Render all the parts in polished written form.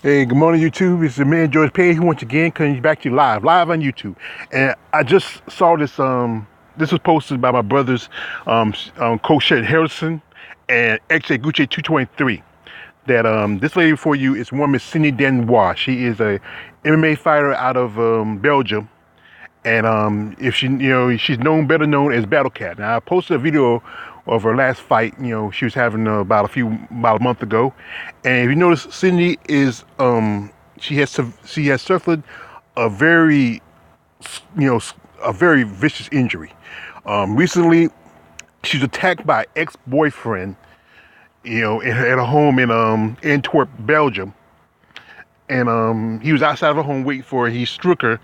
Hey, good morning, YouTube. It's the man George Page once again coming back to you live on YouTube. And I just saw this. This was posted by my brothers, Coach Shed Harrison and XJ Gucci 223. That this lady before you is one Miss Cindy Danios. She is a MMA fighter out of Belgium. And if she, she's better known as BattleCat. Now I posted a video of her last fight. She was having about a month ago. And if you notice, Cindy is she has suffered a very, a very vicious injury. Recently, she's attacked by an ex-boyfriend. At a home in Antwerp, Belgium. And he was outside of her home waiting for her. He struck her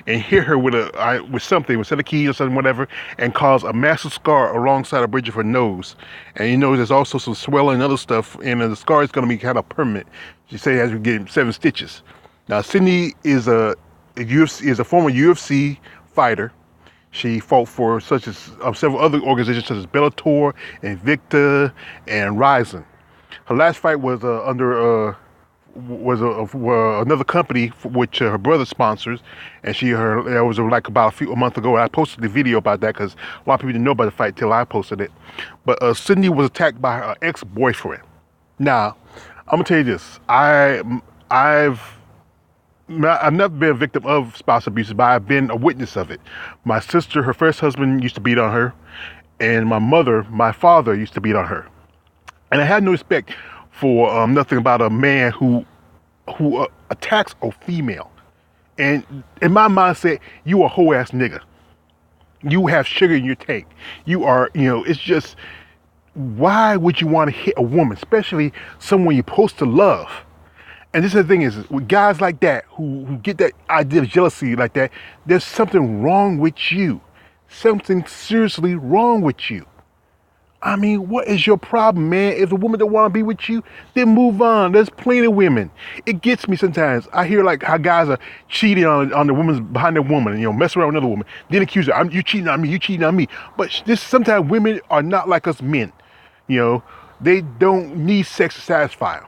and hit her with a key or something, whatever, and caused a massive scar alongside the bridge of her nose. And there's also some swelling and other stuff, and the scar is going to be kind of permanent. She said he has to get 7 stitches. Now, Cindy is a former UFC fighter. She fought for several other organizations such as Bellator, Invicta, and Ryzen. Her last fight was under another company which her brother sponsors, and that was like about a month ago. And I posted the video about that because a lot of people didn't know about the fight till I posted it. But Cindy was attacked by her ex-boyfriend. Now, I'm gonna tell you this: I've never been a victim of spouse abuse, but I've been a witness of it. My sister, her first husband, used to beat on her, and my father, used to beat on her, and I had no respect for nothing about a man who attacks a female. And in my mindset, you a whole ass nigga. You have sugar in your tank. You are, it's just, why would you want to hit a woman, especially someone you're supposed to love? And this is the thing is, with guys like that who get that idea of jealousy like that, there's something wrong with you. Something seriously wrong with you. I mean, what is your problem, man? If a woman don't want to be with you, then move on. There's plenty of women. It gets me sometimes. I hear like how guys are cheating on the woman behind the woman, messing around with another woman. Then accuse her, you cheating on me, you cheating on me. But sometimes women are not like us men. They don't need sex to satisfy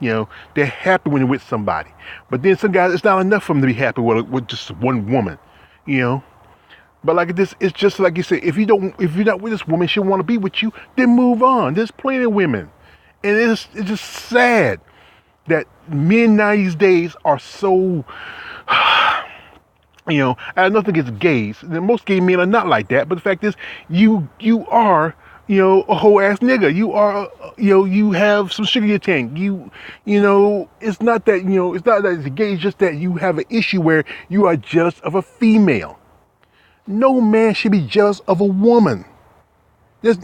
them. They're happy when they're with somebody. But then some guys, it's not enough for them to be happy with just one woman. But like this, it's just like you said, if you're not with this woman, she want to be with you, then move on. There's plenty of women. And it's just sad that men now these days are so, I have nothing against gays. Most gay men are not like that. But the fact is, you are, a whole ass nigga. You are, you have some sugar in your tank. It's not that, it's not that it's gay, it's just that you have an issue where you are jealous of a female. No man should be jealous of a woman.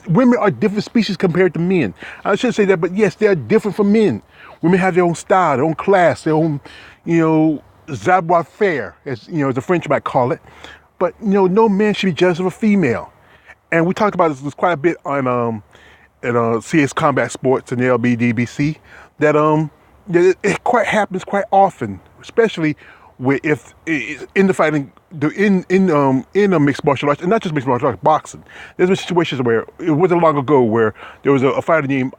Women are different species compared to men. I shouldn't say that, but yes, they are different from men. Women have their own style, their own class, their own, savoir-faire, as the French might call it. But no man should be jealous of a female. And we talked about this quite a bit on CS Combat Sports and the LBDBC. That it quite happens quite often, especially if in the fighting. In a mixed martial arts, and not just mixed martial arts, boxing. There's been situations where it wasn't long ago where there was a fighter named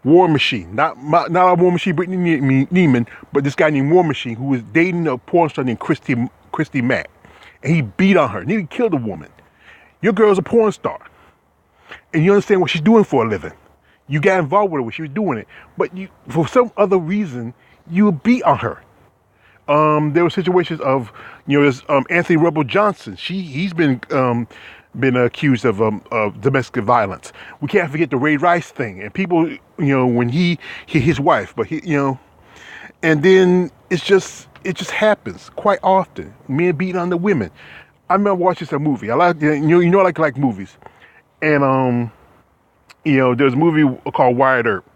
War Machine, not a War Machine, Brittany Neiman, but this guy named War Machine who was dating a porn star named Christy Mack, and he beat on her, nearly killed a woman. Your girl's a porn star, and you understand what she's doing for a living. You got involved with her when she was doing it, but for some other reason you beat on her. There were situations of, there's Anthony Rebel Johnson. He's been accused of domestic violence. We can't forget the Ray Rice thing, and people, when he hit his wife, but and then it just happens quite often. Men beating on the women. I remember watching some movie. I like, I like movies, and there's a movie called Wired Earp.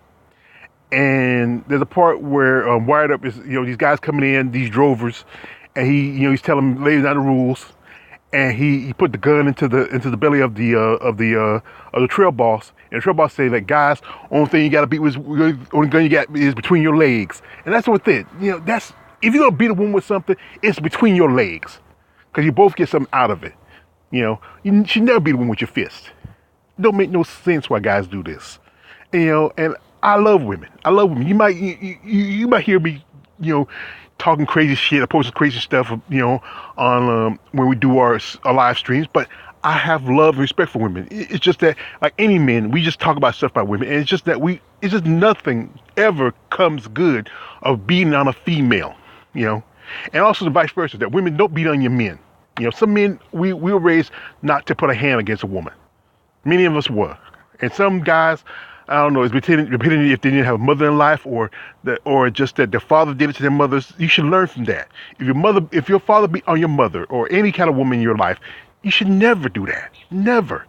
And there's a part where Wired Up is, these guys coming in, these drovers, and he's telling them, laying down the rules, and he put the gun into the belly of the trail boss, and the trail boss say that, guys, only thing you got to beat only gun you got is between your legs, and that's what it. That's, if you're gonna beat a woman with something, it's between your legs, because you both get something out of it. You should never beat a woman with your fist. It don't make no sense why guys do this, and I love women. I love women. You might hear me, you know, talking crazy shit, or posting crazy stuff, on when we do our live streams. But I have love and respect for women. It's just that, like any men, we just talk about stuff about women, and it's just that it's just nothing ever comes good of beating on a female, you know, and also the vice versa, that women don't beat on your men. Some men, we were raised not to put a hand against a woman. Many of us were, and some guys, I don't know, it's depending if they didn't have a mother in life, or just that their father did it to their mothers. You should learn from that. If your father beat on your mother or any kind of woman in your life, you should never do that. Never.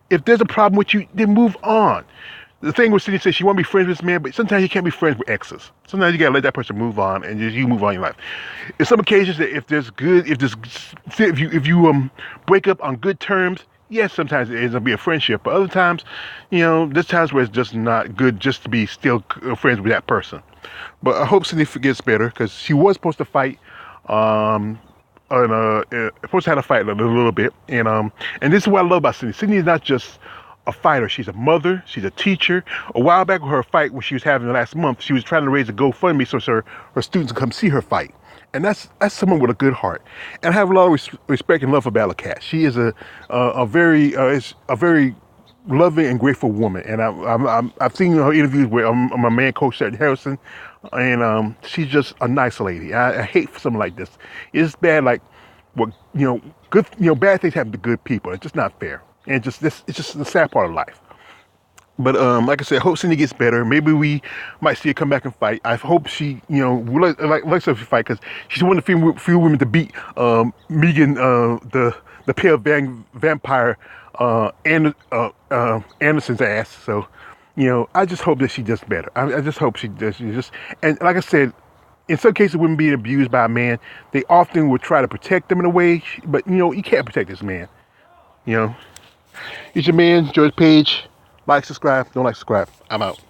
If there's a problem with you, then move on. The thing with Cindy says she want to be friends with this man, but sometimes you can't be friends with exes. Sometimes you gotta let that person move on, and just you move on in your life. In some occasions, that if you break up on good terms, yes, sometimes it ends up being a friendship. But other times, there's times where it's just not good just to be still friends with that person. But I hope Cindy gets better, because she was supposed to fight. Supposed to have a fight a little bit, and this is what I love about Cindy. Cindy is not just a fighter. She's a mother. She's a teacher. A while back with her fight, when she was having last month, she was trying to raise a GoFundMe so her students can come see her fight. And that's someone with a good heart. And I have a lot of respect and love for BattleCat. She is a very loving and grateful woman. And I've seen her interviews with my man, Coach Harrison, and she's just a nice lady. I hate for something like this. It's bad, like good, bad things happen to good people. It's just not fair. And it's just the sad part of life. But like I said, I hope Cindy gets better. Maybe we might see her come back and fight. I hope she, likes her to fight, because she's one of the few women to beat Megan, the pale vampire Anderson's ass. So, I just hope that she does better. I just hope she does. And like I said, in some cases, women being abused by a man, they often would try to protect them in a way, but you can't protect this man. It's your man, George Page. Like, subscribe. Don't like, subscribe. I'm out.